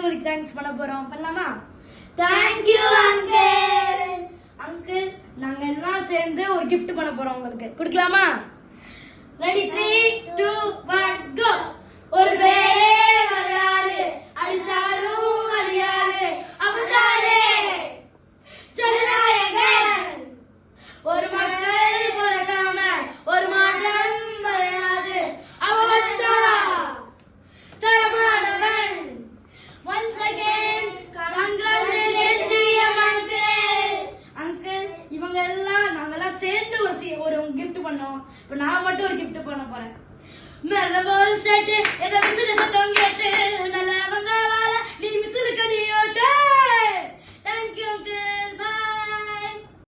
உங்களுக்கு தேங்க்ஸ் பண்ண போறோம். பண்ணலாமா? Thank you uncle. Uncle, நாங்க எல்லாம் சேர்ந்து ஒரு gift பண்ண போறோம் உங்களுக்கு. கொடுக்கலாமா? Ready 3 2 1 go. ஒரு பேரே வராது அடிச்சாலும் அடியாது அப்பதானே ஜனநாயகன். ஒரு மக்கள் பிறக்காம ஒரு மாற்றம் வராது அவன் தரமானவன். Once again congratulations CM uncle. Uncle, இவங்க எல்லாம் நாங்கெல்லாம் சேர்ந்து ஒரு gift பண்ணோம். இப்போ நான் மட்டும் ஒரு gift பண்ண போறேன். மேல போல் செட் எங்க விசில் சத்தம் கேட்டு நல்லவங்க